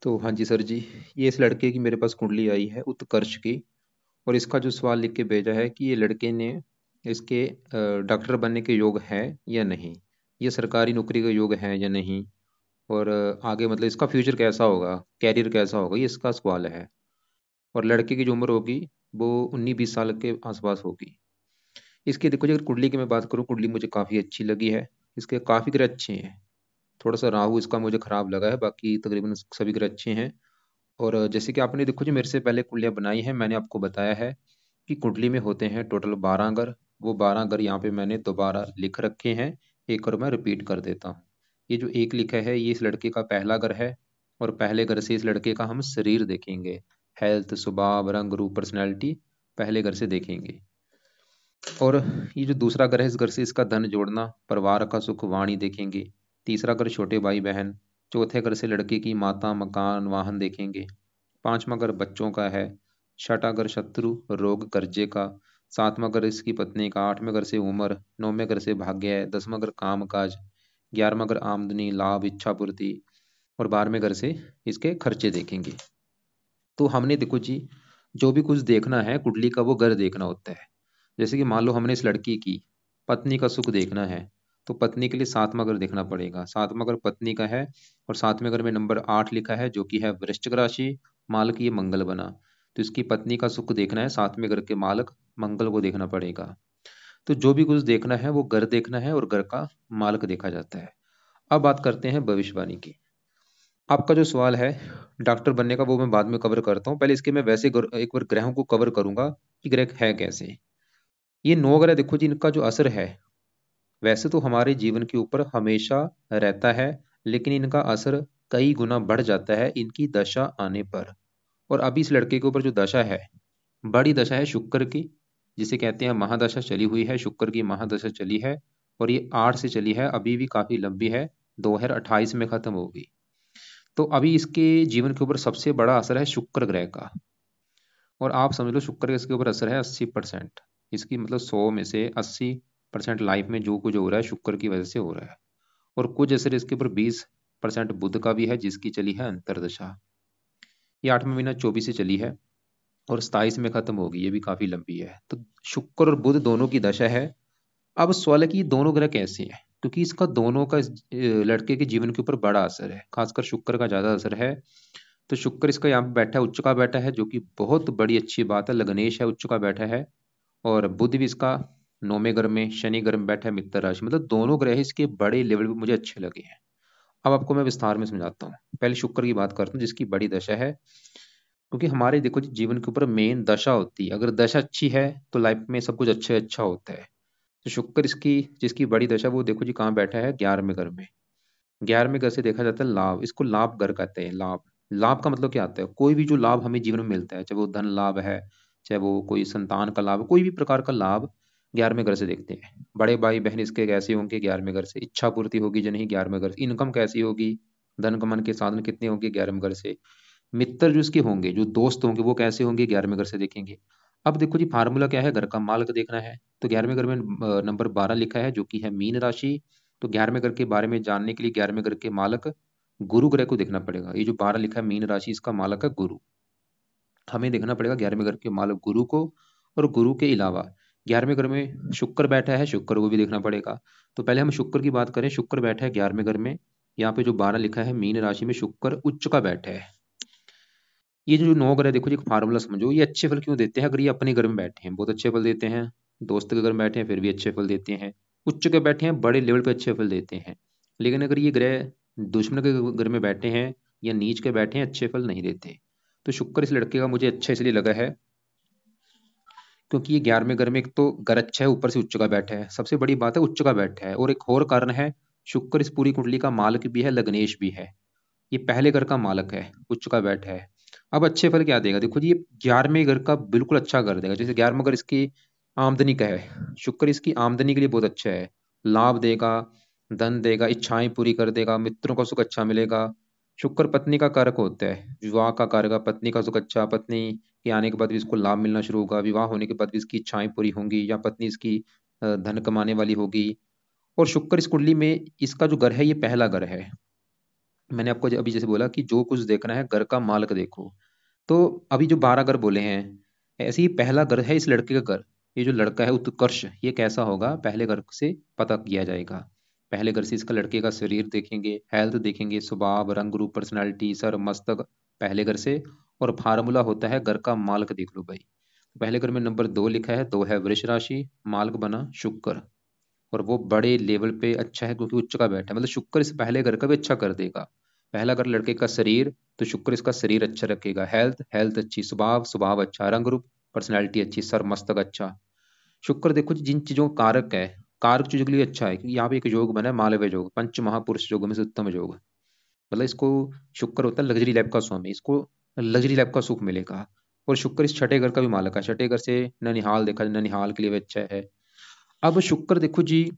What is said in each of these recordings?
तो हाँ जी सर जी, ये इस लड़के की मेरे पास कुंडली आई है उत्कर्ष की। और इसका जो सवाल लिख के भेजा है कि ये लड़के ने इसके डॉक्टर बनने के योग है या नहीं, ये सरकारी नौकरी के योग है या नहीं, और आगे मतलब इसका फ्यूचर कैसा होगा, कैरियर कैसा होगा, ये इसका सवाल है। और लड़के की जो उम्र होगी वो 19-20 साल के आसपास होगी। इसकी देखो जी, अगर कुंडली की मैं बात करूँ, कुंडली मुझे काफ़ी अच्छी लगी है। इसके काफ़ी ग्रह अच्छे हैं। थोड़ा सा राहु इसका मुझे खराब लगा है, बाकी तकरीबन सभी ग्रह अच्छे हैं। और जैसे कि आपने देखो जी मेरे से पहले कुंडलियाँ बनाई हैं, मैंने आपको बताया है कि कुंडली में होते हैं टोटल 12 घर। वो 12 घर यहाँ पे मैंने दोबारा लिख रखे हैं। एक और मैं रिपीट कर देता हूँ। ये जो एक लिखा है ये इस लड़के का पहला घर है। और पहले घर से इस लड़के का हम शरीर देखेंगे, हेल्थ, स्वभाव, रंग, रूप, पर्सनैलिटी पहले घर से देखेंगे। और ये जो दूसरा घर है, इस घर से इसका धन जोड़ना, परिवार का सुख, वाणी देखेंगे। तीसरा घर छोटे भाई बहन। चौथे घर से लड़के की माता, मकान, वाहन देखेंगे। पांचवा घर बच्चों का है। छठा घर शत्रु, रोग, कर्जे का। सातवां घर इसकी पत्नी का। आठवें घर से उम्र। नौवें घर से भाग्य है। 10वां घर काम काज। 11वां घर आमदनी, लाभ, इच्छा पूर्ति। और 12वें घर से इसके खर्चे देखेंगे। तो हमने देखो जी, जो भी कुछ देखना है कुंडली का वो घर देखना होता है। जैसे कि मान लो हमने इस लड़की की पत्नी का सुख देखना है, तो पत्नी के लिए 7वां घर देखना पड़ेगा। 7वां घर पत्नी का है। और 7वें घर में नंबर 8 लिखा है जो कि है वृश्चिक राशि। मालक ये मंगल बना। तो इसकी पत्नी का सुख देखना है, 7वें घर के मालक मंगल को देखना पड़ेगा। तो जो भी कुछ देखना है वो घर देखना है और घर का मालक देखा जाता है। अब बात करते हैं भविष्यवाणी की। आपका जो सवाल है डॉक्टर बनने का वो मैं बाद में कवर करता हूँ। पहले इसके मैं वैसे एक बार ग्रहों को कवर करूंगा कि ग्रह है कैसे। ये 9 ग्रह देखो जी, इनका जो असर है वैसे तो हमारे जीवन के ऊपर हमेशा रहता है, लेकिन इनका असर कई गुना बढ़ जाता है इनकी दशा आने पर। और अभी इस लड़के के ऊपर जो दशा है, बड़ी दशा है शुक्र की, जिसे कहते हैं महादशा चली हुई है, शुक्र की महादशा चली है। और ये 8 से चली है, अभी भी काफी लंबी है, 2028 में खत्म होगी। तो अभी इसके जीवन के ऊपर सबसे बड़ा असर है शुक्र ग्रह का। और आप समझ लो शुक्र का इसके ऊपर असर है 80%। इसकी मतलब 100 में से 80% लाइफ में जो कुछ हो रहा है शुक्र की वजह से हो रहा है। और कुछ असर इसके ऊपर 20% बुध का भी है, जिसकी चली है अंतरदशा। ये 8वां महीना 24 से चली है और 27 में खत्म होगी, ये भी काफी लंबी है। तो शुक्र और बुध दोनों की दशा है। अब सवाल है कि ये दोनों ग्रह कैसे हैं, क्योंकि इसका दोनों का लड़के के जीवन के ऊपर बड़ा असर है, खासकर शुक्र का ज्यादा असर है। तो शुक्र इसका यहाँ पे बैठा है, उच्च का बैठा है, जो कि बहुत बड़ी अच्छी बात है। लग्नेश है, उच्च का बैठा है। और बुध भी इसका 9वें घर में, शनि घर में बैठा है मित्र राशि। मतलब दोनों ग्रह इसके बड़े लेवल पे मुझे अच्छे लगे हैं। अब आपको मैं विस्तार में समझाता हूँ। पहले शुक्र की बात करता हूँ जिसकी बड़ी दशा है। क्योंकि हमारे देखो जी जीवन के ऊपर मेन दशा होती है। अगर दशा अच्छी है तो लाइफ में सब कुछ अच्छा अच्छा होता है। तो शुक्र इसकी जिसकी बड़ी दशा, वो देखो जी कहाँ बैठा है, 11वें घर में। 11वें घर से देखा जाता है लाभ, इसको लाभ घर कहते हैं। लाभ, लाभ का मतलब क्या आता है, कोई भी जो लाभ हमें जीवन में मिलता है, चाहे वो धन लाभ है, चाहे वो कोई संतान का लाभ, कोई भी प्रकार का लाभ 11वें घर से देखते हैं। बड़े भाई बहन इसके कैसे होंगे, 11वें घर से। इच्छा पूर्ति होगी जो नहीं, 11वें घर से। इनकम कैसी होगी, धन कमाने के साधन कितने होंगे, 11वें घर से। मित्र जो इसके होंगे, जो दोस्त होंगे, वो कैसे होंगे, 11वें घर से देखेंगे। अब देखो जी फार्मूला क्या है, घर का मालक देखना है। तो 11वें घर में नंबर 12 लिखा है जो कि है मीन राशि। तो 11वें घर के बारे में जानने के लिए 11वें घर के मालक गुरु ग्रह को देखना पड़ेगा। ये जो 12 लिखा है मीन राशि, इसका मालक है गुरु। हमें देखना पड़ेगा 11वें घर के मालक गुरु को। और गुरु के अलावा 11वें घर में शुक्र बैठा है, शुक्र को भी देखना पड़ेगा। तो पहले हम शुक्र की बात करें। शुक्र बैठा है 11वें घर में। यहाँ पे जो 12 लिखा है मीन राशि में, शुक्र उच्च का बैठा है। ये जो 9 ग्रह देखो जी, एक फार्मूला समझो, ये अच्छे फल क्यों देते हैं। अगर ये अपने घर में बैठे हैं बहुत अच्छे फल देते हैं, दोस्त के घर में बैठे हैं फिर भी अच्छे फल देते हैं, उच्च के बैठे हैं बड़े लेवल पे अच्छे फल देते हैं। लेकिन अगर ये ग्रह दुश्मन के घर में बैठे हैं या नीच के बैठे हैं, अच्छे फल नहीं देते। तो शुक्र इस लड़के का मुझे अच्छा इसलिए लगा है क्योंकि ये 11वें घर में एक तो घर अच्छा है, ऊपर से उच्च का बैठा है। सबसे बड़ी बात है उच्च का बैठा है। और एक और कारण है, शुक्र इस पूरी कुंडली का मालक भी है, लग्नेश भी है। ये पहले घर का मालक है, उच्च का बैठा है। अब अच्छे फल क्या देगा, देखो जी ये 11वें घर का बिल्कुल अच्छा कर देगा। जैसे 11वां घर इसकी आमदनी का है, शुक्र इसकी आमदनी के लिए बहुत अच्छा है। लाभ देगा, धन देगा, इच्छाएं पूरी कर देगा, मित्रों का सुख अच्छा मिलेगा। शुक्र पत्नी का कारक होता है, विवाह का कारक है। पत्नी का सुख अच्छा, पत्नी के आने के बाद भी इसको लाभ मिलना शुरू होगा, विवाह होने के बाद भी इसकी इच्छाएं पूरी होंगी, या पत्नी इसकी धन कमाने वाली होगी। और शुक्र इस कुंडली में इसका जो घर है ये पहला घर है। मैंने आपको अभी जैसे बोला कि जो कुछ देखना है घर का मालक देखो। तो अभी जो 12 घर बोले हैं, ऐसे ही पहला घर है इस लड़के का घर। ये जो लड़का है उत्कर्ष, ये कैसा होगा पहले घर से पता किया जाएगा। पहले घर से इसका लड़के का शरीर देखेंगे, हेल्थ देखेंगे, स्वभाव, रंग रूप, पर्सनैलिटी, सर मस्तक, पहले घर से। और फार्मूला होता है घर का मालक देख लो भाई। पहले घर में नंबर 2 लिखा है, 2 है वृष राशि, मालक बना शुक्र। और वो बड़े लेवल पे अच्छा है क्योंकि उच्च का बैठा है, मतलब शुक्र इस पहले घर का भी अच्छा कर देगा। पहला घर लड़के का शरीर, तो शुक्र इसका शरीर अच्छा रखेगा, हेल्थ हेल्थ अच्छी, स्वभाव स्वभाव अच्छा, रंग रूप पर्सनैलिटी अच्छी, सर मस्तक अच्छा। शुक्र देखो जी जिन चीजों का कारक है, कारक चीजों के लिए अच्छा है, क्योंकि यहाँ पे एक योग बना है मालव्य योग, पंच महापुरुष योग में से उत्तम योग। मतलब इसको, शुक्र होता है लग्जरी लाइफ का स्वामी, इसको लग्जरी लाइफ का सुख मिलेगा। और शुक्र इस छठे घर का भी मालक है, छठे घर से ननिहाल देखा जाए, ननिहाल के लिए भी अच्छा है। अब शुक्र देखो जी,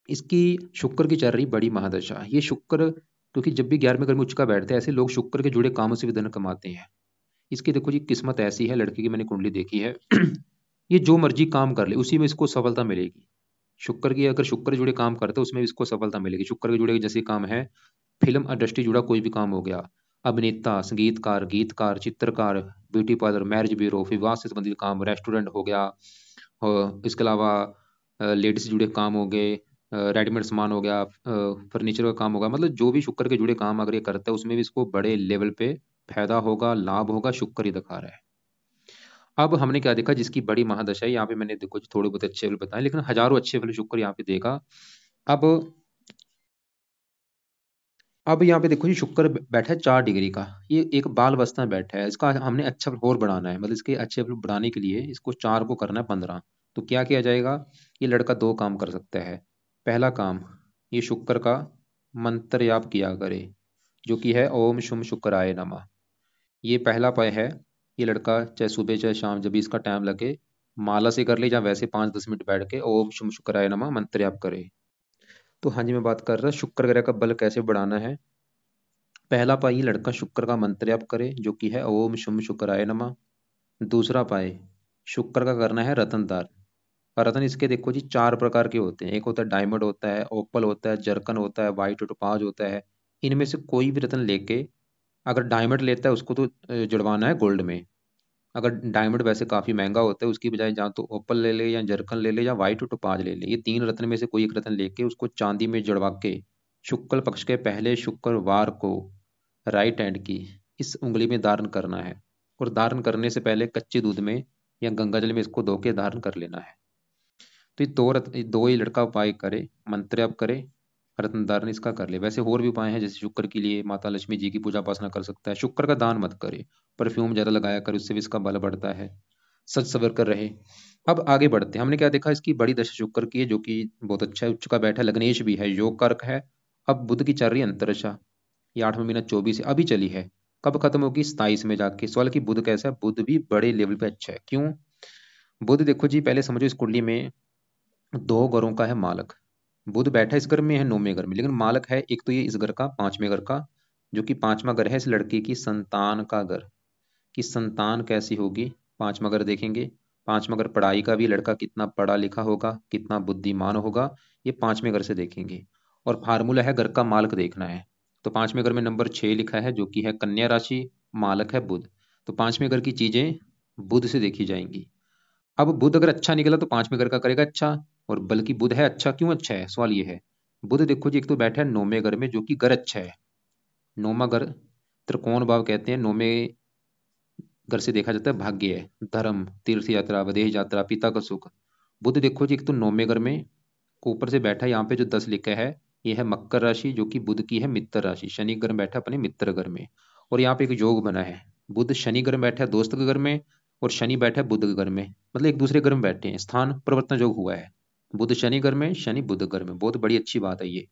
इसकी शुक्र की चल रही बड़ी महादशा, ये शुक्र, क्योंकि जब भी 11वें घर में उच्च का बैठते हैं ऐसे लोग शुक्र के जुड़े कामों से भी धन कमाते हैं। इसकी देखो जी किस्मत ऐसी है लड़के की, मैंने कुंडली देखी है ये जो मर्जी काम कर ले उसी में इसको सफलता मिलेगी। शुक्र की अगर शुक्र जुड़े काम करते हैं उसमें इसको सफलता मिलेगी। शुक्र के जुड़े जैसे काम है, फिल्म इंडस्ट्री जुड़ा कोई भी काम हो गया, अभिनेता, संगीतकार, गीतकार, चित्रकार, ब्यूटी पार्लर, मैरिज ब्यूरो, विवाह से संबंधित काम, रेस्टोरेंट हो गया, और इसके अलावा लेडीज से जुड़े काम हो गए, रेडीमेड सामान हो गया, फर्नीचर का काम होगा, मतलब जो भी शुक्र के जुड़े काम अगर ये करता है उसमें भी इसको बड़े लेवल पे फायदा होगा, लाभ होगा, शुक्र ही दिखा रहा है। अब हमने क्या देखा, जिसकी बड़ी महादशा है, यहाँ पे मैंने देखो थोड़े बहुत अच्छे फल बताए, लेकिन हजारों अच्छे फल शुक्र यहाँ पे देखा। अब अब यहाँ पे देखो जी शुक्र बैठा है 4 डिग्री का, ये एक बाल अवस्था में बैठा है, इसका हमने अच्छा फल और बढ़ाना है, मतलब इसके अच्छे फल बढ़ाने के लिए इसको 4 को करना है 15। तो क्या किया जाएगा, ये लड़का 2 काम कर सकता है। पहला काम, ये शुक्र का मंत्र जाप किया करे, जो कि है ओम शुम शुक्राय नमः। ये पहला उपाय है। ये लड़का चाहे सुबह चाहे शाम जब भी इसका टाइम लगे, माला से कर ले या वैसे 5-10 मिनट बैठ के ओम शुम शुक्राय नमः मंत्र जाप करे। तो हाँ जी, मैं बात कर रहा शुक्र ग्रह का बल कैसे बढ़ाना है। पहला पाई लड़का शुक्र का मंत्र जाप करे, जो कि है ओम शुम शुक्राय नमः। दूसरा पाए, शुक्र का करना है रतन दान। और रतन इसके देखो जी 4 प्रकार के होते हैं, एक होता है डायमंड होता है, ओपल होता है, जर्कन होता है, व्हाइट टोपाज होता है। इनमें से कोई भी रतन लेके, अगर डायमंड लेता है उसको तो जुड़वाना है गोल्ड में। अगर डायमंड वैसे काफी महंगा होता है, उसकी बजाय या तो ओपल ले ले, या जर्कन ले ले, या व्हाइट टोपाज ले ले, ये 3 रत्न में से कोई एक रत्न लेके उसको चांदी में जड़वा के शुक्ल पक्ष के पहले शुक्रवार को राइट हैंड की इस उंगली में धारण करना है। और धारण करने से पहले कच्चे दूध में या गंगा जल में इसको धो के धारण कर लेना है। तो ये दो ही लड़का उपाय करे, मंत्र जप करे, रत्न धारण इसका कर ले। वैसे और भी उपाय हैं, जैसे शुक्र के लिए माता लक्ष्मी जी की पूजा उपासना कर सकता है। शुक्र का दान मत करे, परफ्यूम ज्यादा लगाया कर, उससे भी इसका बल बढ़ता है, सच सवर कर रहे। अब आगे बढ़ते हैं, हमने क्या देखा, इसकी बड़ी दशा शुक्र की है जो कि बहुत अच्छा है, उच्च का बैठा है, लग्नेश भी है, योग कारक है। अब बुध की चल रही है अंतरदशा, ये 8वां महीना 24 है, अभी चली है। कब खत्म होगी, 27 में जाके। सवाल की बुध कैसा है, बुध भी बड़े लेवल पे अच्छा है। क्यों, बुध देखो जी पहले समझो इस कुंडली में 2 घरों का है मालक। बुध बैठा इस घर में है 9वें घर में, लेकिन मालक है एक तो ये इस घर का 5वें घर का, जो कि 5वां घर है इस लड़के की संतान का घर। कि संतान कैसी होगी, 5वां घर देखेंगे। 5वां घर पढ़ाई का भी, लड़का कितना पढ़ा लिखा होगा, कितना बुद्धिमान होगा, ये 5वें घर से देखेंगे। और फार्मूला है घर का मालक देखना है। तो 5वें घर में नंबर 6 लिखा है, जो कि है कन्या राशि, मालक है बुध। तो 5वें घर की चीजें बुध से देखी जाएंगी। अब बुध अगर अच्छा निकला तो 5वें घर का करेगा अच्छा। और बल्कि बुध है अच्छा, क्यों अच्छा है, सवाल ये है। बुध देखो जी एक तो बैठा है 9वें घर में, जो कि घर अच्छा है। 9वां घर त्रिकोण भाव कहते हैं, 9वें घर से देखा जाता है भाग्य है, धर्म, तीर्थ यात्रा, विदेश यात्रा, पिता का सुख। बुध देखो जी एक तो 9वें घर में ऊपर से बैठा है, यहाँ पे जो 10 लिखा है ये है मकर राशि, जो कि बुध की है मित्र राशि, शनि घर में बैठा अपने मित्र घर में। और यहाँ पे एक योग बना है, बुध शनि घर में बैठा है दोस्त के घर में, और शनि बैठा है बुध के घर में, मतलब एक दूसरे घर में बैठे हैं, स्थान परिवर्तन योग हुआ है। बुध शनि घर में, शनि बुध घर में, बहुत बड़ी अच्छी बात है ये।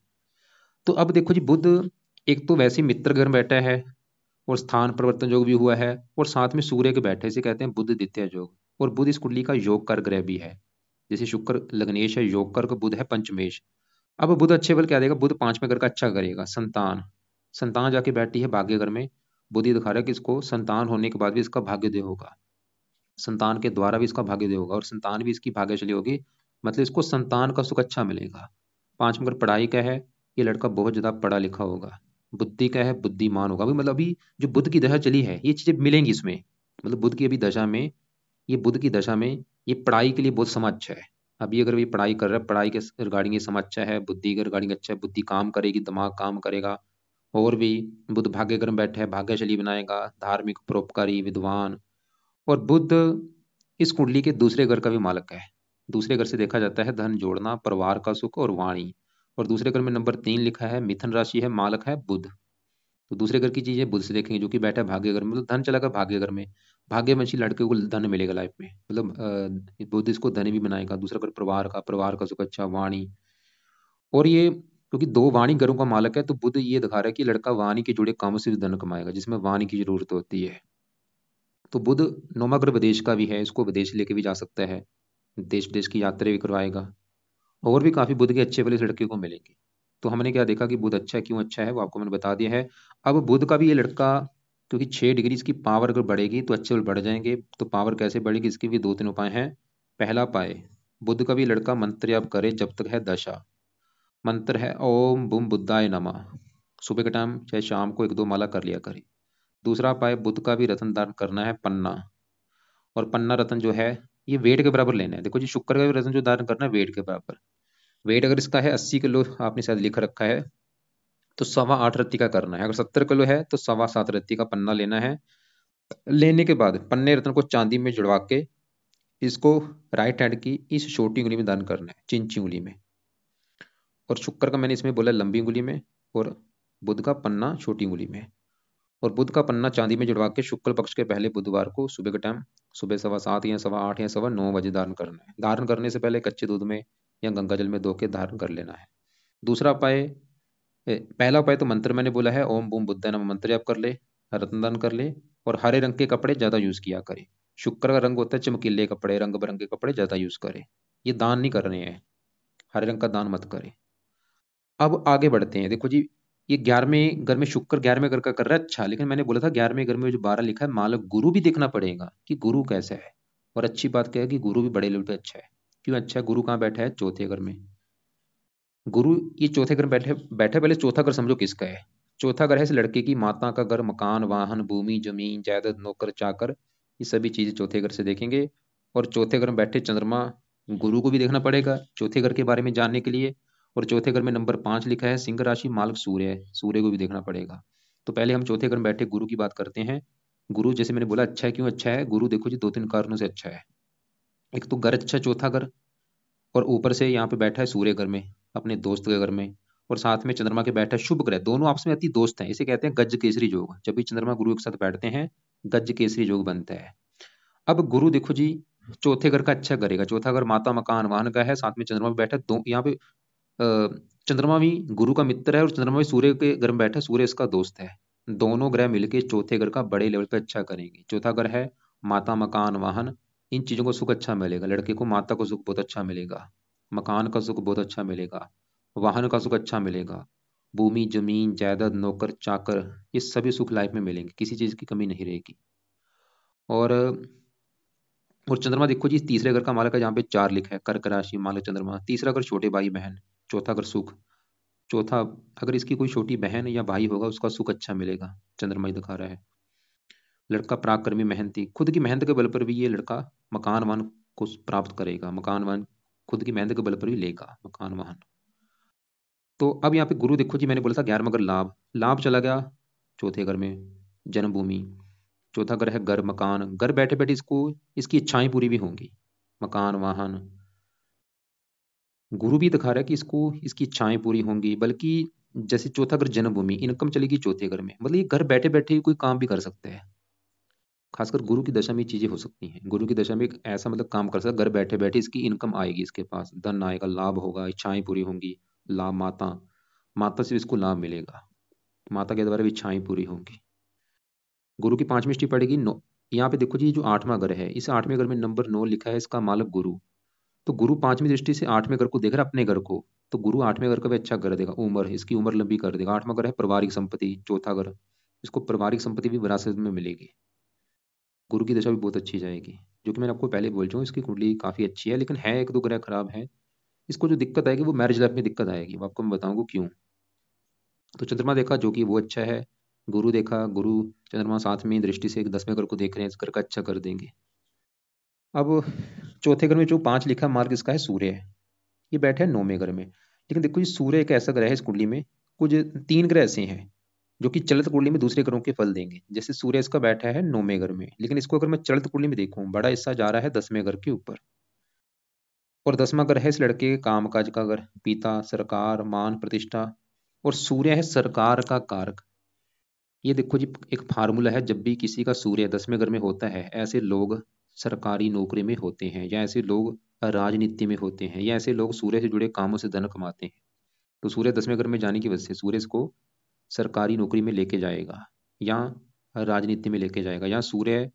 तो अब देखो जी बुध एक तो वैसे ही मित्र घर में बैठा है, और स्थान परिवर्तन योग भी हुआ है, और साथ में सूर्य के बैठे, इसे कहते हैं बुध द्वितीय योग। और बुध इस कुंडली का योग कर ग्रह भी है, जैसे शुक्र लग्नेश है योग कर, बुध है पंचमेश। अब बुध अच्छे बल क्या देगा, बुध 5वें घर का अच्छा करेगा, संतान। संतान जाके बैठी है भाग्य घर में। बुध ये दिखा रहा है कि इसको संतान होने के बाद भी इसका भाग्योदय होगा, संतान के द्वारा भी इसका भाग्योदय होगा, और संतान भी इसकी भाग्यशाली होगी, मतलब इसको संतान का सुख अच्छा मिलेगा। 5वें घर पढ़ाई का है, ये लड़का बहुत ज्यादा पढ़ा लिखा होगा। बुद्धि का है, बुद्धिमान होगा अभी, मतलब अभी जो बुध की दशा चली है ये चीजें मिलेंगी इसमें। मतलब बुध की अभी दशा में, ये बुध की दशा में ये पढ़ाई के लिए बहुत समय अच्छा है। अभी अगर ये पढ़ाई कर रहा है, पढ़ाई के रिगार्डिंग ये समय अच्छा है, बुद्धि के रिगार्डिंग अच्छा है, बुद्धि काम करेगी, दिमाग काम करेगा। और भी बुध भाग्यग्रह में बैठे है, भाग्यशाली बनाएगा, धार्मिक परोपकारी विद्वान। और बुध इस कुंडली के दूसरे घर का भी मालक है। दूसरे घर से देखा जाता है धन जोड़ना, परिवार का सुख और वाणी। और दूसरे घर में नंबर 3 लिखा है, मिथुन राशि है, मालक है बुध। तो दूसरे घर की चीजें बुध से देखेंगे, जो कि बैठा है भाग्य घर में, मतलब धन चला गया भाग्य घर में। भाग्यवंशी लड़के को धन मिलेगा लाइफ में, मतलब बुध इसको धन भी बनाएगा। दूसरा घर परिवार का सुख अच्छा, वाणी। और ये क्योंकि दो वाणी ग्रहों का मालक है, तो बुध ये दिखा रहा है कि लड़का वाणी के जुड़े कामों से भी धन कमाएगा, जिसमें वाणी की जरूरत होती है। तो बुध नौमा ग्रह विदेश का भी है, इसको विदेश लेके भी जा सकता है, देश देश की यात्रा भी करवाएगा। और भी काफी बुध के अच्छे वाले इस लड़के को मिलेंगे। तो हमने क्या देखा कि बुध अच्छा है, क्यों अच्छा है वो आपको मैंने बता दिया है। अब बुध का भी ये लड़का, क्योंकि 6 डिग्री इसकी पावर अगर बढ़ेगी तो अच्छे बढ़ जाएंगे। तो पावर कैसे बढ़ेगी, इसके भी 2-3 उपाय हैं। पहला उपाय, बुध का भी लड़का मंत्र जाप करे जब तक है दशा। मंत्र है ओम बुम बुद्धाय नमः। सुबह के टाइम चाहे शाम को 1-2 माला कर लिया करे। दूसरा उपाय, बुध का भी रत्न दान करना है, पन्ना। और पन्ना रत्न जो है ये वेट के बराबर लेना है। देखो जी, शुक्र का भी रत्न जो दान करना है वेट के बराबर। वेट अगर इसका है 80 किलो, आपने शायद लिख रखा है, तो 8.25 रत्ती का करना है। अगर 70 किलो है तो 7.25 रत्ती का पन्ना लेना है। लेने के बाद पन्ने रत्न को चांदी में जुड़वा के इसको राइट हैंड की इस छोटी उंगली में दान करना है, चिंची उंगली में। और शुक्र का मैंने इसमें बोला लंबी उंगली में, और बुध का पन्ना छोटी उंगली में। और बुध का पन्ना चांदी में जुड़वा के शुक्ल पक्ष के पहले बुधवार को सुबह के टाइम, सुबह 7:15 या 8:15 या 9:15 धारण करना है। धारण करने से पहले कच्चे दूध में या गंगा जल में धो के धारण कर लेना है। दूसरा उपाय, पहला उपाय तो मंत्र मैंने बोला है, ओम बूम बुद्धाय नमः मंत्र जाप कर ले, रत्नदान कर ले। और हरे रंग के कपड़े ज्यादा यूज किया करे। शुक्र का रंग होता है चमकीले कपड़े, रंग बिरंगे कपड़े ज्यादा यूज करे। ये दान नहीं करने हैं, हरे रंग का दान मत करे। अब आगे बढ़ते हैं, देखो जी, ये 11वें घर में शुक्र 11वें घर का कर रहा है अच्छा, लेकिन मैंने बोला था 11वें घर में जो 12 लिखा है मालक गुरु भी देखना पड़ेगा कि गुरु कैसा है। और अच्छी बात क्या है कि गुरु भी बड़े लेवल पे अच्छा है। क्यों अच्छा है, गुरु कहाँ बैठा है, चौथे घर में। गुरु ये चौथे घर में बैठे बैठे, पहले चौथा घर समझो किसका है। चौथा घर है इस लड़के की माता का घर, मकान वाहन भूमि जमीन जायदाद नौकर चाकर, ये सभी चीजें चौथे घर से देखेंगे। और चौथे घर में बैठे चंद्रमा, गुरु को भी देखना पड़ेगा चौथे घर के बारे में जानने के लिए। और चौथे घर में नंबर 5 लिखा है, सिंह राशि मालक सूर्य है, सूर्य को भी देखना पड़ेगा। तो पहले हम चौथे घर में बैठे गुरु की बात करते हैं। गुरु जैसे मैंने बोला अच्छा है, क्यों अच्छा है गुरु, देखो जी 2-3 कारणों से अच्छा है। एक तो घर अच्छा है, चौथा घर। और ऊपर से यहाँ पे बैठा है सूर्य घर में, अपने दोस्त के घर में। और साथ में चंद्रमा के बैठा है शुभ ग्रह, दोनों आपस में अति दोस्त हैं, इसे कहते हैं गज केसरी योग। जब भी चंद्रमा गुरु के साथ बैठते हैं गज केसरी योग बनता है। अब गुरु देखो जी चौथे घर का अच्छा करेगा। चौथा घर माता मकान वाहन का है, साथ में चंद्रमा भी बैठा है, दो यहाँ पे चंद्रमा भी गुरु का मित्र है और चंद्रमा भी सूर्य के घर में बैठा है, सूर्य इसका दोस्त है। दोनों ग्रह मिलके चौथे घर का बड़े लेवल पे अच्छा करेंगे। चौथा घर है माता मकान वाहन, इन चीजों को सुख अच्छा मिलेगा। लड़के को माता को सुख बहुत अच्छा मिलेगा, मकान का सुख बहुत अच्छा मिलेगा, वाहन का सुख अच्छा मिलेगा, भूमि जमीन जायदाद नौकर चाकर, ये सभी सुख लाइफ में मिलेंगे, किसी चीज की कमी नहीं रहेगी। और चंद्रमा देखो जी तीसरे घर का मालक है, जहाँ पे 4 लिखा है, कर्क राशि मालक चंद्रमा। तीसरा घर छोटे भाई बहन, चौथा घर सुख। चौथा, अगर इसकी कोई छोटी बहन या भाई होगा उसका सुख अच्छा मिलेगा, चंद्रमा ही दिखा रहा है। लड़का पराक्रमी मेहनती, खुद की मेहनत के बल पर भी ये लड़का मकान वाहन को प्राप्त करेगा। मकान वाहन खुद की मेहनत के बल पर भी लेगा मकान वाहन। तो अब यहाँ पे गुरु देखो जी, मैंने बोला था 11वां घर लाभ, लाभ चला गया चौथे घर में, जन्मभूमि। चौथा घर है घर मकान, घर बैठे बैठे इसको इसकी इच्छाएं पूरी भी होंगी, मकान वाहन। गुरु भी दिखा रहा है कि इसको इसकी इच्छाएं पूरी होंगी, बल्कि जैसे चौथा घर जन्मभूमि, इनकम चलेगी चौथे घर में, मतलब ये घर बैठे बैठे ही कोई काम भी कर सकते हैं। खासकर गुरु की दशा में ये चीजें हो सकती हैं। गुरु की दशा में एक ऐसा मतलब काम कर सकता है, घर बैठे बैठे इसकी इनकम आएगी, इसके पास धन आएगा, लाभ होगा, इच्छाएं पूरी होंगी। लाभ माता, माता से इसको लाभ मिलेगा, माता के द्वारा भी इच्छाएं पूरी होंगी। गुरु की 5वीं दृष्टि पड़ेगी नौ। यहाँ पे देखो जी, जो 8वां घर है, इस 8वें घर में नंबर 9 लिखा है, इसका मालक गुरु। तो गुरु 5वीं दृष्टि से 8वें घर को देख रहा है, अपने घर को। तो गुरु 8वें घर का भी अच्छा कर देगा, उम्र इसकी उम्र लंबी कर देगा। 8वां घर है पारिवारिक संपत्ति, चौथा घर, इसको पारिवारिक संपत्ति भी विरासत में मिलेगी। गुरु की दशा भी बहुत अच्छी जाएगी, जो कि मैंने आपको पहले बोल चुका हूँ, इसकी कुंडली काफी अच्छी है। लेकिन है 1-2 ग्रह खराब है। इसको जो दिक्कत आएगी वो मैरिज लाइफ में दिक्कत आएगी, वो आपको मैं बताऊंगा क्यों। तो चंद्रमा देखा जो कि वो अच्छा है। गुरु देखा, गुरु चंद्रमा साथ में दृष्टि से एक 10वें घर को देख रहे हैं, इस घर का अच्छा कर देंगे। अब चौथे घर में जो 5 लिखा मार्ग इसका है सूर्य है, ये बैठे हैं 9वें घर में। लेकिन देखो ये सूर्य एक ऐसा ग्रह है इस कुंडली में, कुछ 3 ग्रह ऐसे हैं जो कि चलित कुंडली में दूसरे ग्रहों के फल देंगे। जैसे सूर्य इसका बैठा है 9वें घर में, लेकिन इसको अगर मैं चलित कुंडली में देखूं, बड़ा हिस्सा जा रहा है 10वें घर के ऊपर। और 10वां घर है इस लड़के के काम काज का घर, पिता, सरकार, मान, प्रतिष्ठा। और सूर्य है सरकार का कारक। ये देखो जी, एक फार्मूला है, जब भी किसी का सूर्य 10वें घर में होता है, ऐसे लोग सरकारी नौकरी में होते हैं, या ऐसे लोग राजनीति में होते हैं, या ऐसे लोग सूर्य से जुड़े कामों से धन कमाते हैं। तो सूर्य 10वें घर में जाने की वजह से सूर्य इसको सरकारी नौकरी में लेके जाएगा, या राजनीति में लेके जाएगा। या सूर्य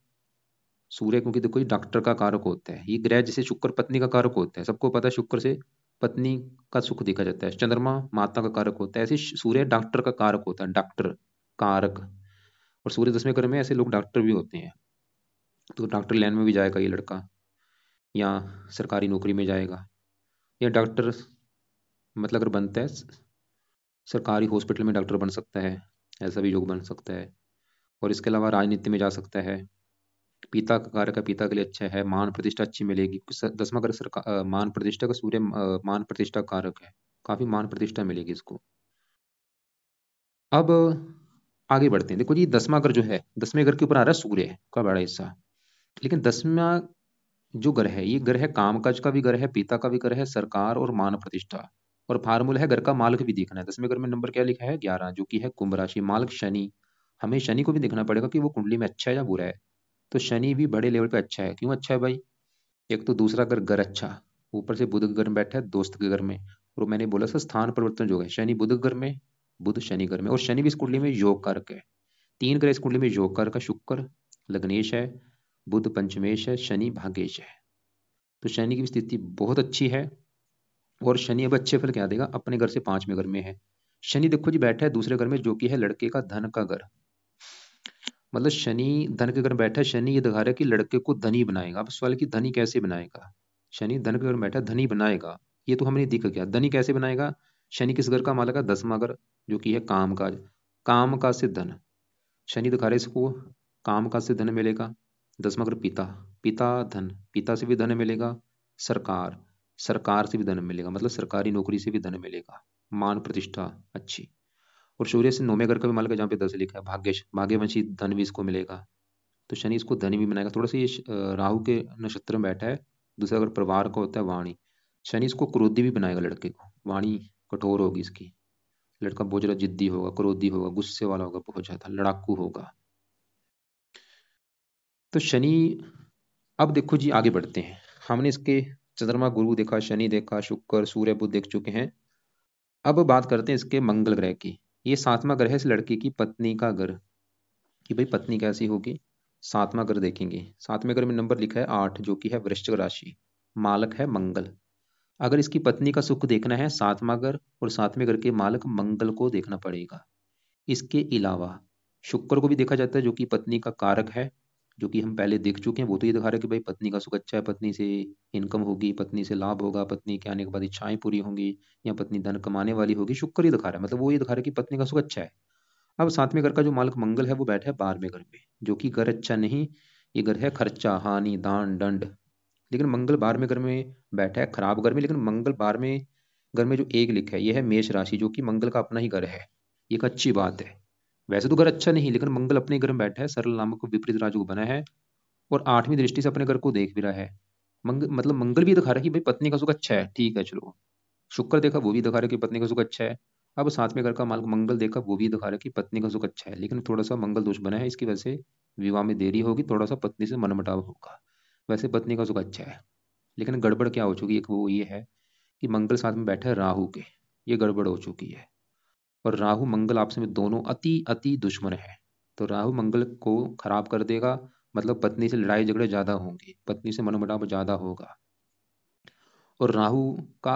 सूर्य क्योंकि देखो ये डॉक्टर का कारक होता है, ये ग्रह जैसे शुक्र पत्नी का कारक होता है, सबको पता है शुक्र से पत्नी का सुख देखा जाता है। चंद्रमा माता का कारक होता है, ऐसे सूर्य डॉक्टर का कारक होता है, डॉक्टर कारक। और सूर्य 10वें घर में ऐसे लोग डॉक्टर भी होते हैं। तो डॉक्टर लाइन में भी जाएगा ये लड़का, या सरकारी नौकरी में जाएगा, या डॉक्टर मतलब अगर बनता है सरकारी हॉस्पिटल में डॉक्टर बन सकता है, ऐसा भी योग बन सकता है। और इसके अलावा राजनीति में जा सकता है। पिता का कारक है, पिता के लिए अच्छा है, मान प्रतिष्ठा अच्छी मिलेगी। 10वां घर मान प्रतिष्ठा का सूर्य मान प्रतिष्ठा कारक है, काफी मान प्रतिष्ठा मिलेगी इसको। अब आगे बढ़ते हैं। देखो जी 10वां घर जो है, 10वें घर के ऊपर आ रहा है सूर्य का बड़ा हिस्सा। लेकिन 10वां जो घर है, ये घर है कामकाज का भी घर है, पिता का भी घर है, सरकार और मान प्रतिष्ठा। और फार्मूला है घर का मालिक भी देखना है। 10वें घर में नंबर क्या लिखा है 11, जो कि है कुंभ राशि, मालिक शनि। हमें शनि को भी देखना पड़ेगा कि वो कुंडली में अच्छा है या बुरा है। तो शनि भी बड़े लेवल पे अच्छा है। क्यों अच्छा है भाई? एक तो दूसरा घर घर अच्छा, ऊपर से बुध के घर में बैठा है, दोस्त के घर में। और मैंने बोला था स्थान परिवर्तन जो है, शनि बुध के घर में, बुध शनि घर में। और शनि भी इस कुंडली में योग कारक है। 3 ग्रह इस कुंडली में योग कारक है, शुक्र लग्नेश है, बुध पंचमेश है, शनि भाग्येश है। तो शनि की स्थिति बहुत अच्छी है। और शनि अब अच्छे फल क्या देगा, अपने घर से 5वें घर में है। शनि देखो जी बैठा है दूसरे घर में, जो कि है लड़के का धन का घर। मतलब शनि धन के घर में बैठा है, शनि ये दिखा रहा है कि लड़के को धनी बनाएगा। अब सवाल है कि धनी कैसे बनाएगा? शनि धन के घर में बैठा है, धनी बनाएगा, ये तो हमने दिख गया। धनी कैसे बनाएगा? शनि किस घर का मालक है? 10वां घर, जो कि है काम काज, काम काज से धन। शनि दिखा रहे इसको काम काज से धन मिलेगा। 10वां घर पिता, पिता धन, पिता से भी धन मिलेगा। सरकार, सरकार से भी धन मिलेगा, मतलब सरकारी नौकरी से भी धन मिलेगा। मान प्रतिष्ठा अच्छी। और सूर्य से 9वें घर का भी मालिक है, जहाँ पे 10 लिखा है, भाग्यश भाग्यवंशी धन भी इसको मिलेगा। तो शनि इसको धनी भी बनाएगा। थोड़ा सा ये राहु के नक्षत्र में बैठा है। दूसरा अगर परिवार का होता है वाणी, शनि इसको क्रोधी भी बनाएगा लड़के को, वाणी कठोर होगी इसकी। लड़का बहुत ज्यादा जिद्दी होगा, क्रोधी होगा, गुस्से वाला होगा, बहुत ज्यादा लड़ाकू होगा। तो शनि, अब देखो जी आगे बढ़ते हैं। हमने इसके चंद्रमा गुरु देखा, शनि देखा, शुक्र सूर्य बुध देख चुके हैं। अब बात करते हैं इसके मंगल ग्रह की। ये 7वां ग्रह है इस लड़के की पत्नी का घर, कि भाई पत्नी कैसी होगी। 7वां घर देखेंगे, 7वें घर में नंबर लिखा है 8, जो कि है वृश्चिक राशि, मालक है मंगल। अगर इसकी पत्नी का सुख देखना है 7वां घर और 7वें घर के मालक मंगल को देखना पड़ेगा। इसके अलावा शुक्र को भी देखा जाता है, जो कि पत्नी का कारक है, जो कि हम पहले देख चुके हैं। वो तो ये दिखा रहा है कि भाई पत्नी का सुख अच्छा है, पत्नी से इनकम होगी, पत्नी से लाभ होगा, पत्नी के आने के बाद इच्छाएं पूरी होंगी, या पत्नी धन कमाने वाली होगी। शुक्र ही दिखा रहा है, मतलब वो ये दिखा रहा है कि पत्नी का सुख अच्छा है। अब 7वें घर का जो मालिक मंगल है वो बैठा है 12वें घर में, जो कि घर अच्छा नहीं, ये घर है खर्चा, हानि, दान, दंड। लेकिन मंगल 12वें घर में बैठा है, खराब घर में। लेकिन मंगल 12वें घर में जो एक लिखा है, ये है मेष राशि, जो कि मंगल का अपना ही घर है। ये एक अच्छी बात है। वैसे तो घर अच्छा नहीं, लेकिन मंगल अपने घर में बैठा है, सरल नामक को विपरीत राजयोग बना है, और 8वीं दृष्टि से अपने घर को देख भी रहा है। मतलब मंगल भी दिखा रहा है कि भाई पत्नी का सुख अच्छा है, ठीक है चलो। शुक्र देखा, वो भी दिखा रहा है कि पत्नी का सुख अच्छा है। अब 7वें घर का मालिक मंगल देखा, वो भी दिखा रहा है कि पत्नी का सुख अच्छा है, लेकिन थोड़ा सा मंगल दोष बना है, इसकी वजह से विवाह में देरी होगी, थोड़ा सा पत्नी से मनमुटाव होगा। वैसे पत्नी का सुख अच्छा है, लेकिन गड़बड़ क्या हो चुकी है, एक वो ये है कि मंगल साथ में बैठा है राहु के, ये गड़बड़ हो चुकी है। और राहु मंगल आपस में दोनों अति अति दुश्मन है। तो राहु मंगल को खराब कर देगा, मतलब पत्नी से लड़ाई झगड़े ज्यादा होंगे, पत्नी से मनमुटाव ज्यादा होगा। और राहु का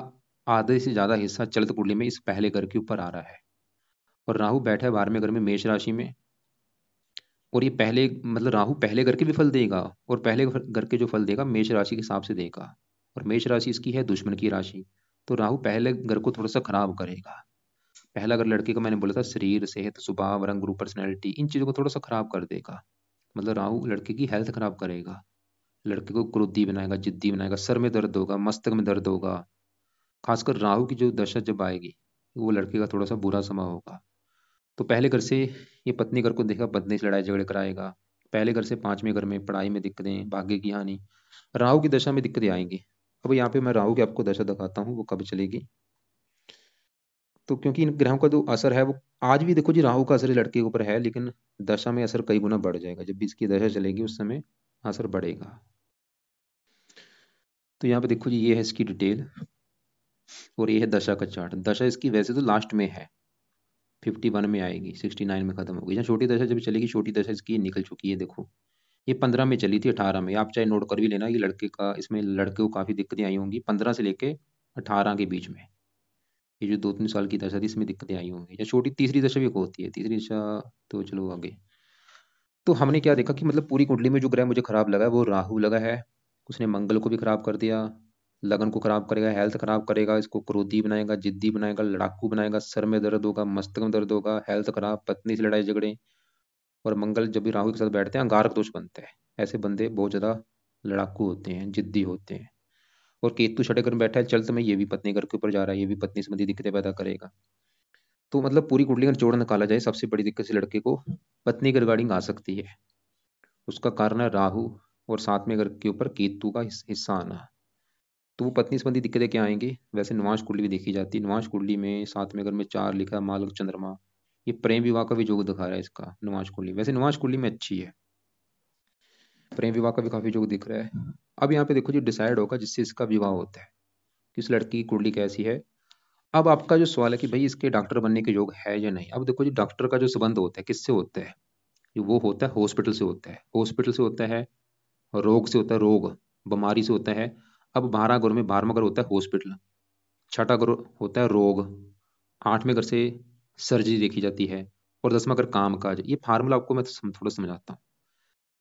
आधे से ज्यादा हिस्सा चलित कुंडली में इस पहले घर के ऊपर आ रहा है। और राहु बैठा है 12वें घर में मेष राशि में। और ये पहले मतलब राहु पहले घर के भी फल देगा, और पहले घर के जो फल देगा मेष राशि के हिसाब से देगा। और मेष राशि इसकी है दुश्मन की राशि। तो राहु पहले घर को थोड़ा सा खराब करेगा। पहला अगर लड़के का मैंने बोला था शरीर, सेहत, स्वभाव, रंग, रूप, पर्सनैलिटी, इन चीज़ों को थोड़ा सा खराब कर देगा। मतलब राहु लड़के की हेल्थ खराब करेगा, लड़के को क्रोधी बनाएगा, जिद्दी बनाएगा, सर में दर्द होगा, मस्तक में दर्द होगा। खासकर राहु की जो दशा जब आएगी वो लड़के का थोड़ा सा बुरा समय होगा। तो पहले घर से ये पत्नी घर को देखा, पत्नी से लड़ाई झगड़े कराएगा। पहले घर से पांचवें घर में पढ़ाई में दिक्कतें, भाग्य की हानि, राहु की दशा में दिक्कतें आएंगी। अब यहाँ पे मैं राहु की आपको दशा दिखाता हूँ वो कब चलेगी। तो क्योंकि इन ग्रहों का जो असर है वो आज भी देखो जी, राहु का असर ही लड़के के ऊपर है, लेकिन दशा में असर कई गुना बढ़ जाएगा। जब भी इसकी दशा चलेगी उस समय असर बढ़ेगा। तो यहाँ पे देखो जी, ये है इसकी डिटेल और ये है दशा का चार्ट। दशा इसकी वैसे तो लास्ट में है, 51 में आएगी, 69 में खत्म होगी। यहाँ छोटी दशा जब चलेगी, छोटी दशा इसकी निकल चुकी है देखो, ये 15 में चली थी, 18 में। आप चाहे नोट कर भी लेना, ये लड़के का, इसमें लड़के को काफी दिक्कतें आई होंगी 15 से लेके 18 के बीच में। ये जो 2-3 साल की दशा थी इसमें दिक्कतें आई होंगी। या छोटी तीसरी दशा भी एक होती है, तीसरी दशा तो चलो आगे। तो हमने क्या देखा कि मतलब पूरी कुंडली में जो ग्रह मुझे खराब लगा है वो राहु लगा है। उसने मंगल को भी खराब कर दिया, लगन को खराब करेगा, हेल्थ खराब करेगा, इसको क्रोधी बनाएगा, जिद्दी बनाएगा, लड़ाकू बनाएगा, सर में दर्द होगा, मस्तक में दर्द होगा, हेल्थ खराब, पत्नी से लड़ाई झगड़े। और मंगल जब भी राहु के साथ बैठते हैं अंगारक दोष बनते हैं। ऐसे बंदे बहुत ज्यादा लड़ाकू होते हैं, जिद्दी होते हैं। और केतु छठे घर में बैठा है, चल समय ये भी पत्नी घर के ऊपर जा रहा है, ये भी पत्नी संबंधी दिक्कतें पैदा करेगा। तो मतलब पूरी कुंडली का निचोड़ निकाला जाए, सबसे बड़ी दिक्कत से लड़के को पत्नी के रिगार्डिंग आ सकती है। उसका कारण है राहु और साथ में घर के ऊपर केतु का हिस्सा आना। तो वो पत्नी संबंधी दिक्कतें क्या आएंगी। वैसे निवास कुंडली भी देखी जाती है, निवास कुंडली में साथ में घर में 4 लिखा है, मालक चंद्रमा, ये प्रेम विवाह का भी योग दिखा रहा है इसका निवास कुंडली। वैसे निवास कुंडली में अच्छी है, प्रेम विवाह का भी काफी योग दिख रहा है। अब यहाँ पे देखो जी, डिसाइड होगा जिससे इसका विवाह होता है, किस लड़की की कुंडली कैसी है। अब आपका जो सवाल है कि भाई इसके डॉक्टर बनने के योग है या नहीं। अब देखो जी, डॉक्टर का जो संबंध होता है किससे होता है, वो होता है हॉस्पिटल से होता है, हॉस्पिटल से होता है, रोग से होता है, रोग बीमारी से होता है। अब 12 घर में 12वां घर होता है हॉस्पिटल, छठा घर होता है रोग, 8वें घर से सर्जरी देखी जाती है, और 10वां घर काम काज। ये फार्मूला आपको मैं थोड़ा समझाता हूँ।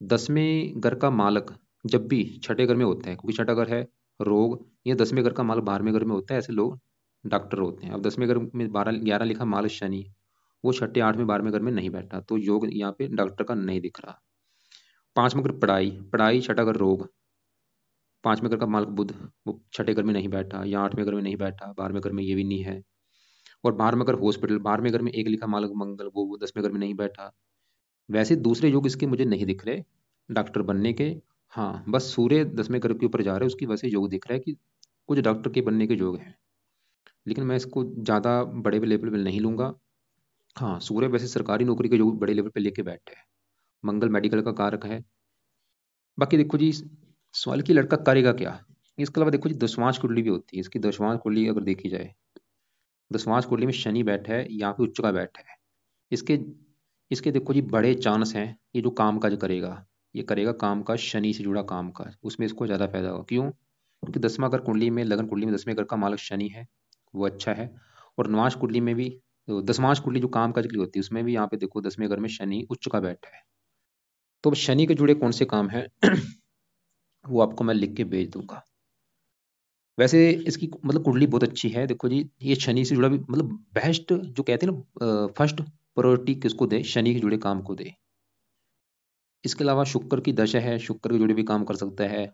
10वें घर का मालक जब भी छठे घर में होता है, क्योंकि छठा घर है रोग, या 10वें घर का मालक 12वें घर में होता है, ऐसे लोग डॉक्टर होते हैं। अब 10वें घर में 12 11 लिखा मालक शनि, वो छठे 8वें 12वें घर में नहीं बैठा, तो योग यहाँ पे डॉक्टर का नहीं दिख रहा। 5वां घर पढ़ाई, पढ़ाई छठा घर रोग, 5वें घर का मालक बुध, वो छठे घर में नहीं बैठा, या 8वें घर में नहीं बैठा, 12वें घर में ये भी नहीं है। और 12वां घर हॉस्पिटल, 12वें घर में एक लिखा मालक मंगल, वो 10वें घर में नहीं बैठा। वैसे दूसरे योग इसके मुझे नहीं दिख रहे डॉक्टर बनने के। हाँ, बस सूर्य 10वें घर के ऊपर जा रहा है, उसकी वजह से योग दिख रहा है कि कुछ डॉक्टर के बनने के योग हैं। लेकिन मैं इसको ज़्यादा बड़े लेवल पे नहीं लूंगा। हाँ, सूर्य वैसे सरकारी नौकरी के योग बड़े लेवल पे लेके बैठे हैं, मंगल मेडिकल का कारक है। बाकी देखो जी, सवाल की लड़का करेगा क्या। इसके अलावा देखो जी, दशमांश कुंडली भी होती है, इसकी दशमांश कुंडली अगर देखी जाए, दशमांश कुंडली में शनि बैठा है, यहाँ पे उच्च का बैठा है। इसके इसके देखो जी बड़े चांस हैं, ये जो काम काज करेगा, ये करेगा काम काज, शनि से जुड़ा काम काज, उसमें इसको ज्यादा फायदा होगा। क्यों, क्योंकि 10वां घर कुंडली में, लगन कुंडली में 10वें घर का मालक शनि है, वो अच्छा है। और नवाश कुंडली में भी, तो दशमांश कुंडली जो काम काज के लिए होती है उसमें भी यहाँ पे देखो 10वें घर में शनि उच्च का बैठा है। तो अब शनि के जुड़े कौन से काम है वो आपको मैं लिख के भेज दूंगा। वैसे इसकी मतलब कुंडली बहुत अच्छी है। देखो जी, ये शनि से जुड़ा भी मतलब बेस्ट जो कहते हैं ना, फर्स्ट प्रायोरिटी किसको दे, शनि के जुड़े काम को दे। इसके अलावा शुक्र की दशा है, शुक्र के जुड़े भी काम कर सकता है,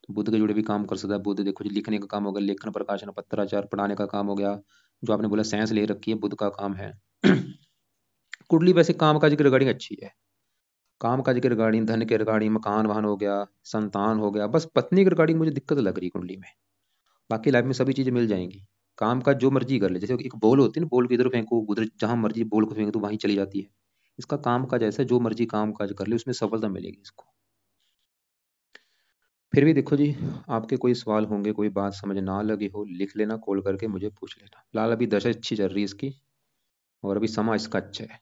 बुध के जुड़े भी काम कर सकता है। बुध देखो जी, लिखने का काम हो गया, लेखन, प्रकाशन, पत्राचार, पढ़ाने का काम हो गया। जो आपने बोला साइंस ले रखी है, बुध का काम है। कुंडली वैसे काम काज की रिगार्डिंग अच्छी है, काम काज के रिगार्डिंग, धन के रिगार्डिंग, मकान वाहन हो गया, संतान हो गया। बस पत्नी के रिगार्डिंग मुझे दिक्कत लग रही है कुंडली में, बाकी लाइफ में सभी चीजें मिल जाएंगी। काम का जो मर्जी कर ले, जैसे एक बॉल होती है ना, बॉल किधर फेंको, उधर जहां मर्जी बॉल को फेंको तो वहीं चली जाती है। इसका काम काज ऐसा है, जो मर्जी काम काज कर ले उसमें सफलता मिलेगी इसको। फिर भी देखो जी, आपके कोई सवाल होंगे, कोई बात समझ ना लगी हो, लिख लेना, कॉल करके मुझे पूछ लेना। फिलहाल अभी दशा अच्छी चल रही है इसकी, और अभी समय इसका अच्छा है।